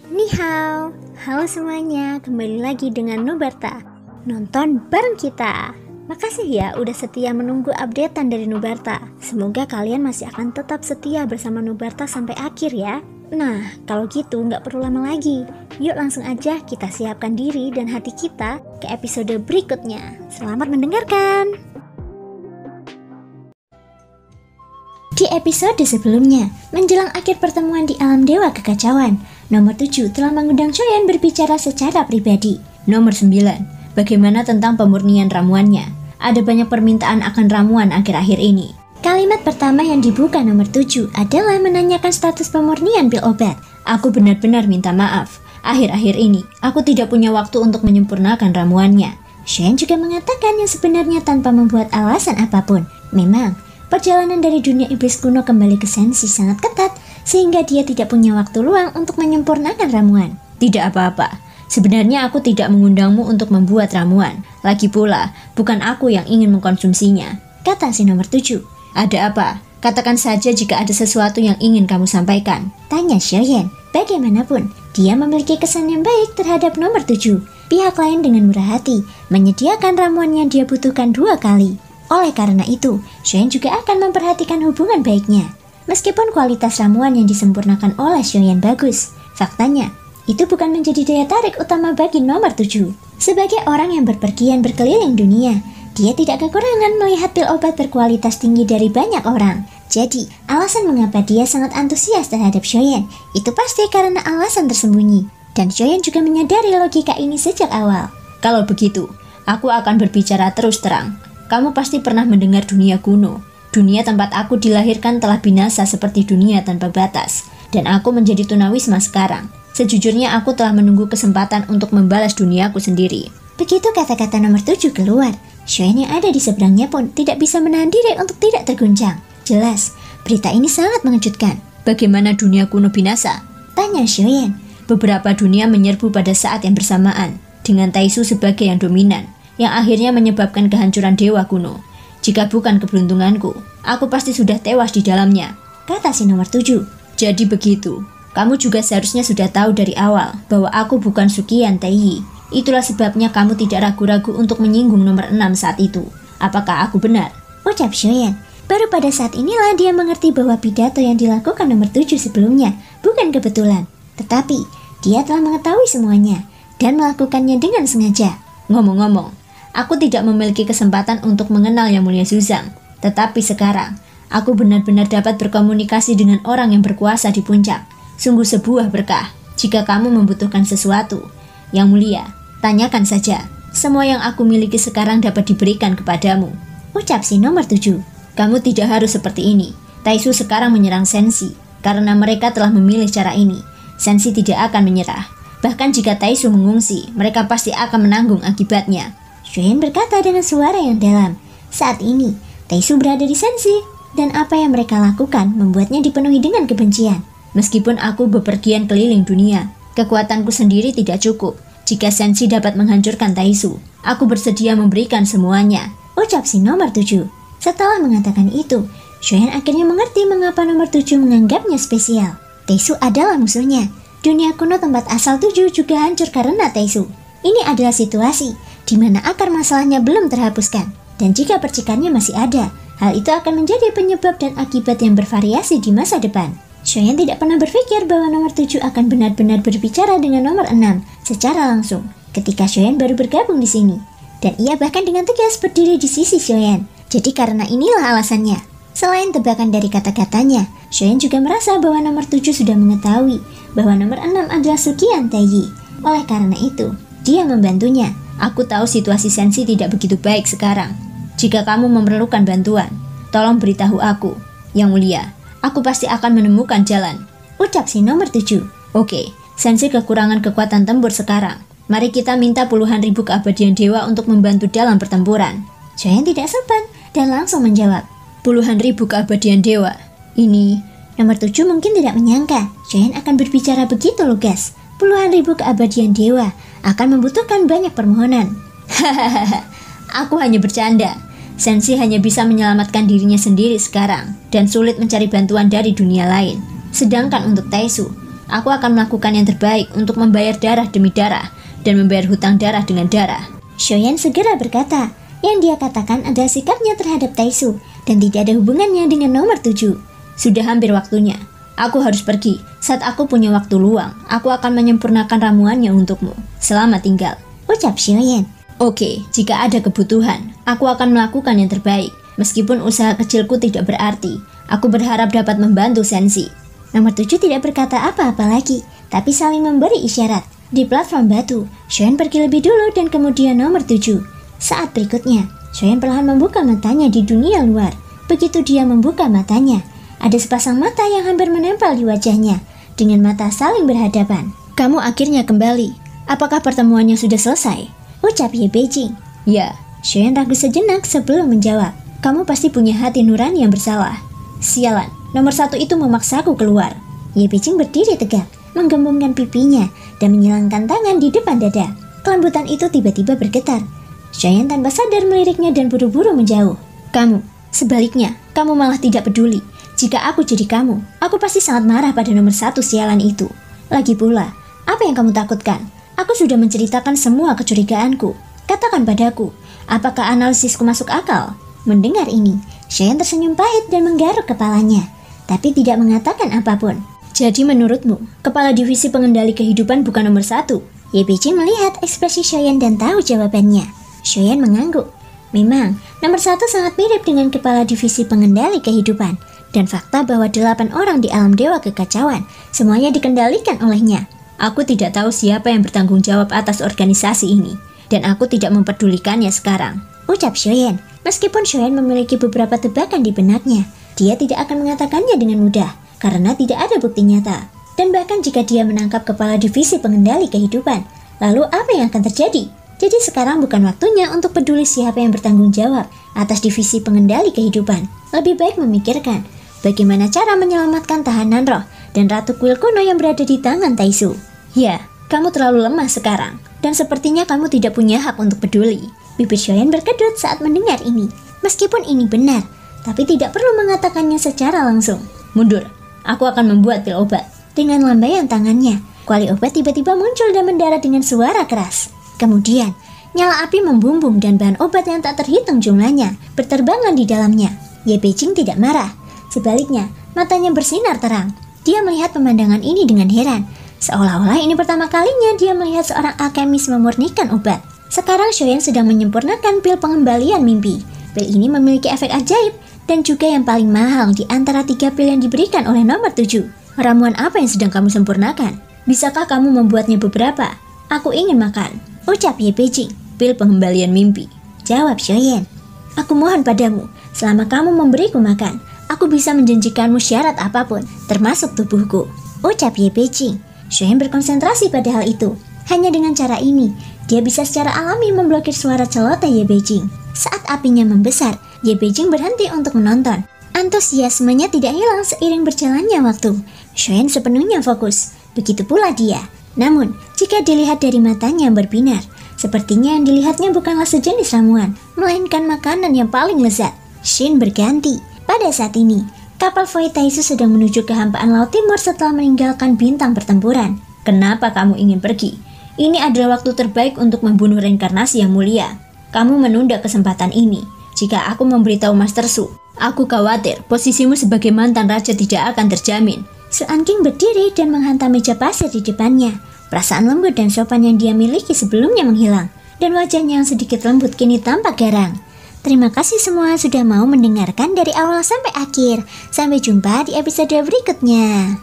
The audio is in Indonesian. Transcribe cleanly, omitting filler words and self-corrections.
Ni hao, halo semuanya, kembali lagi dengan Nubarta. Nonton bareng kita. Makasih ya udah setia menunggu updatean dari Nubarta. Semoga kalian masih akan tetap setia bersama Nubarta sampai akhir ya. Nah, kalau gitu nggak perlu lama lagi. Yuk langsung aja kita siapkan diri dan hati kita ke episode berikutnya. Selamat mendengarkan. Di episode sebelumnya, menjelang akhir pertemuan di alam dewa kekacauan, nomor 7 telah mengundang Choyen berbicara secara pribadi. Nomor 9, bagaimana tentang pemurnian ramuannya? Ada banyak permintaan akan ramuan akhir-akhir ini. Kalimat pertama yang dibuka nomor 7 adalah menanyakan status pemurnian pil obat. Aku benar-benar minta maaf. Akhir-akhir ini, aku tidak punya waktu untuk menyempurnakan ramuannya. Choyen juga mengatakan yang sebenarnya tanpa membuat alasan apapun. Memang, perjalanan dari dunia iblis kuno kembali ke Senshi sangat ketat, sehingga dia tidak punya waktu luang untuk menyempurnakan ramuan. Tidak apa-apa, sebenarnya aku tidak mengundangmu untuk membuat ramuan. Lagi pula, bukan aku yang ingin mengkonsumsinya, kata si nomor 7. Ada apa? Katakan saja jika ada sesuatu yang ingin kamu sampaikan, tanya Choyen. Bagaimanapun, dia memiliki kesan yang baik terhadap nomor 7. Pihak lain dengan murah hati, menyediakan ramuan yang dia butuhkan 2 kali. Oleh karena itu, Choyen juga akan memperhatikan hubungan baiknya. Meskipun kualitas ramuan yang disempurnakan oleh Choyen bagus, faktanya, itu bukan menjadi daya tarik utama bagi nomor 7. Sebagai orang yang berpergian berkeliling dunia, dia tidak kekurangan melihat pil obat berkualitas tinggi dari banyak orang. Jadi, alasan mengapa dia sangat antusias terhadap Choyen, itu pasti karena alasan tersembunyi. Dan Choyen juga menyadari logika ini sejak awal. Kalau begitu, aku akan berbicara terus terang. Kamu pasti pernah mendengar dunia kuno. Dunia tempat aku dilahirkan telah binasa seperti dunia tanpa batas. Dan aku menjadi tunawisma sekarang. Sejujurnya aku telah menunggu kesempatan untuk membalas duniaku sendiri. Begitu kata-kata nomor 7 keluar, Choyen yang ada di seberangnya pun tidak bisa menahan diri untuk tidak terguncang. Jelas, berita ini sangat mengejutkan. Bagaimana dunia kuno binasa? Tanya Choyen. Beberapa dunia menyerbu pada saat yang bersamaan, dengan Taisu sebagai yang dominan, yang akhirnya menyebabkan kehancuran dewa kuno. Jika bukan keberuntunganku, aku pasti sudah tewas di dalamnya, kata si nomor 7. Jadi begitu, kamu juga seharusnya sudah tahu dari awal bahwa aku bukan Sukian Taiyi. Itulah sebabnya kamu tidak ragu-ragu untuk menyinggung nomor 6 saat itu. Apakah aku benar? Ucap Choyen. Baru pada saat inilah dia mengerti bahwa pidato yang dilakukan nomor 7 sebelumnya bukan kebetulan, tetapi dia telah mengetahui semuanya dan melakukannya dengan sengaja. Ngomong-ngomong, aku tidak memiliki kesempatan untuk mengenal Yang Mulia Zuzang, tetapi sekarang, aku benar-benar dapat berkomunikasi dengan orang yang berkuasa di puncak. Sungguh sebuah berkah. Jika kamu membutuhkan sesuatu, Yang Mulia, tanyakan saja. Semua yang aku miliki sekarang dapat diberikan kepadamu, ucap si nomor 7. Kamu tidak harus seperti ini. Taisu sekarang menyerang Senshi, karena mereka telah memilih cara ini. Senshi tidak akan menyerah. Bahkan jika Taisu mengungsi, mereka pasti akan menanggung akibatnya. Choyen berkata dengan suara yang dalam. Saat ini, Taisu berada di Senshi, dan apa yang mereka lakukan membuatnya dipenuhi dengan kebencian. Meskipun aku bepergian keliling dunia, kekuatanku sendiri tidak cukup. Jika Senshi dapat menghancurkan Taisu, aku bersedia memberikan semuanya, ucap si nomor 7. Setelah mengatakan itu, Choyen akhirnya mengerti mengapa nomor 7 menganggapnya spesial. Taisu adalah musuhnya. Dunia kuno tempat asal 7 juga hancur karena Taisu. Ini adalah situasi di mana akar masalahnya belum terhapuskan. Dan jika percikannya masih ada, hal itu akan menjadi penyebab dan akibat yang bervariasi di masa depan. Choyen tidak pernah berpikir bahwa nomor 7 akan benar-benar berbicara dengan nomor 6 secara langsung ketika Choyen baru bergabung di sini. Dan ia bahkan dengan tegas berdiri di sisi Choyen. Jadi karena inilah alasannya. Selain tebakan dari kata-katanya, Choyen juga merasa bahwa nomor 7 sudah mengetahui bahwa nomor 6 adalah Sukian Taiyi. Oleh karena itu, dia membantunya. Aku tahu situasi Senshi tidak begitu baik sekarang. Jika kamu memerlukan bantuan, tolong beritahu aku. Yang Mulia, aku pasti akan menemukan jalan, ucap si nomor 7. Oke, Senshi kekurangan kekuatan tempur sekarang. Mari kita minta puluhan ribu keabadian dewa untuk membantu dalam pertempuran. Choyen tidak sempat dan langsung menjawab. Puluhan ribu keabadian dewa. Ini, nomor 7 mungkin tidak menyangka Choyen akan berbicara begitu lugas. Puluhan ribu keabadian dewa akan membutuhkan banyak permohonan. Hahaha, aku hanya bercanda. Senshi hanya bisa menyelamatkan dirinya sendiri sekarang dan sulit mencari bantuan dari dunia lain. Sedangkan untuk Taisu, Aku akan melakukan yang terbaik untuk membayar darah demi darah dan membayar hutang darah dengan darah. Shoyan segera berkata. Yang dia katakan adalah sikapnya terhadap Taisu dan tidak ada hubungannya dengan nomor 7. Sudah hampir waktunya. Aku harus pergi. Saat aku punya waktu luang, aku akan menyempurnakan ramuannya untukmu. Selamat tinggal, ucap Shoyan. Oke, jika ada kebutuhan, aku akan melakukan yang terbaik. Meskipun usaha kecilku tidak berarti, aku berharap dapat membantu Sensi. Nomor 7 tidak berkata apa-apa lagi, tapi saling memberi isyarat. Di platform batu, Shoyan pergi lebih dulu dan kemudian nomor 7. Saat berikutnya, Shoyan perlahan membuka matanya di dunia luar. Begitu dia membuka matanya, ada sepasang mata yang hampir menempel di wajahnya. Dengan mata saling berhadapan. Kamu akhirnya kembali. Apakah pertemuannya sudah selesai? Ucap Ye Beijing. Ya, Shoyan ragu sejenak sebelum menjawab. Kamu pasti punya hati nurani yang bersalah. Sialan, nomor 1 itu memaksaku keluar. Ye Beijing berdiri tegak, menggembungkan pipinya dan menyilangkan tangan di depan dada. Kelembutan itu tiba-tiba bergetar. Shoyan tanpa sadar meliriknya dan buru-buru menjauh. Kamu, sebaliknya, kamu malah tidak peduli. Jika aku jadi kamu, aku pasti sangat marah pada nomor 1 sialan itu. Lagi pula, apa yang kamu takutkan? Aku sudah menceritakan semua kecurigaanku. Katakan padaku, apakah analisisku masuk akal? Mendengar ini, Shoyan tersenyum pahit dan menggaruk kepalanya, tapi tidak mengatakan apapun. Jadi menurutmu, kepala divisi pengendali kehidupan bukan nomor 1? Ye Beijing melihat ekspresi Shoyan dan tahu jawabannya. Shoyan mengangguk. Memang, nomor 1 sangat mirip dengan kepala divisi pengendali kehidupan. Dan fakta bahwa 8 orang di alam dewa kekacauan, semuanya dikendalikan olehnya. Aku tidak tahu siapa yang bertanggung jawab atas organisasi ini. Dan aku tidak memperdulikannya sekarang, ucap Shoyan. Meskipun Shoyan memiliki beberapa tebakan di benaknya, dia tidak akan mengatakannya dengan mudah, karena tidak ada bukti nyata. Dan bahkan jika dia menangkap kepala divisi pengendali kehidupan, lalu apa yang akan terjadi? Jadi sekarang bukan waktunya untuk peduli siapa yang bertanggung jawab atas divisi pengendali kehidupan. Lebih baik memikirkan bagaimana cara menyelamatkan tahanan roh dan Ratu Kuil kuno yang berada di tangan Taisu. Ya, kamu terlalu lemah sekarang, dan sepertinya kamu tidak punya hak untuk peduli. Bibir Shoyan berkedut saat mendengar ini. Meskipun ini benar, tapi tidak perlu mengatakannya secara langsung. Mundur, aku akan membuat pil obat. Dengan lambaian tangannya, kuali obat tiba-tiba muncul dan mendarat dengan suara keras. Kemudian, nyala api membumbung dan bahan obat yang tak terhitung jumlahnya berterbangan di dalamnya. Ye Beijing tidak marah. Sebaliknya, matanya bersinar terang. Dia melihat pemandangan ini dengan heran. Seolah-olah ini pertama kalinya dia melihat seorang alkemis memurnikan obat. Sekarang Shoyan sedang menyempurnakan pil pengembalian mimpi. Pil ini memiliki efek ajaib dan juga yang paling mahal di antara 3 pil yang diberikan oleh nomor 7. Ramuan apa yang sedang kamu sempurnakan? Bisakah kamu membuatnya beberapa? Aku ingin makan, ucap Ye Beijing. Pil pengembalian mimpi, jawab Shoyan. Aku mohon padamu, selama kamu memberiku makan, aku bisa menjanjikanmu syarat apapun, termasuk tubuhku, ucap Ye Beijing. Shoyan berkonsentrasi pada hal itu. Hanya dengan cara ini, dia bisa secara alami memblokir suara celoteh Ye Beijing. Saat apinya membesar, Ye Beijing berhenti untuk menonton. Antusiasmenya tidak hilang seiring berjalannya waktu. Shoyan sepenuhnya fokus, begitu pula dia. Namun, jika dilihat dari matanya yang berbinar, sepertinya yang dilihatnya bukanlah sejenis ramuan, melainkan makanan yang paling lezat. Shin berganti. Pada saat ini, kapal Void Taisu sedang menuju ke hampaan Laut Timur setelah meninggalkan bintang pertempuran. Kenapa kamu ingin pergi? Ini adalah waktu terbaik untuk membunuh reinkarnasi yang mulia. Kamu menunda kesempatan ini. Jika aku memberitahu Master Su, aku khawatir posisimu sebagai mantan raja tidak akan terjamin. Suan King berdiri dan menghantam meja pasir di depannya. Perasaan lembut dan sopan yang dia miliki sebelumnya menghilang, dan wajahnya yang sedikit lembut kini tampak garang. Terima kasih semua sudah mau mendengarkan dari awal sampai akhir. Sampai jumpa di episode berikutnya.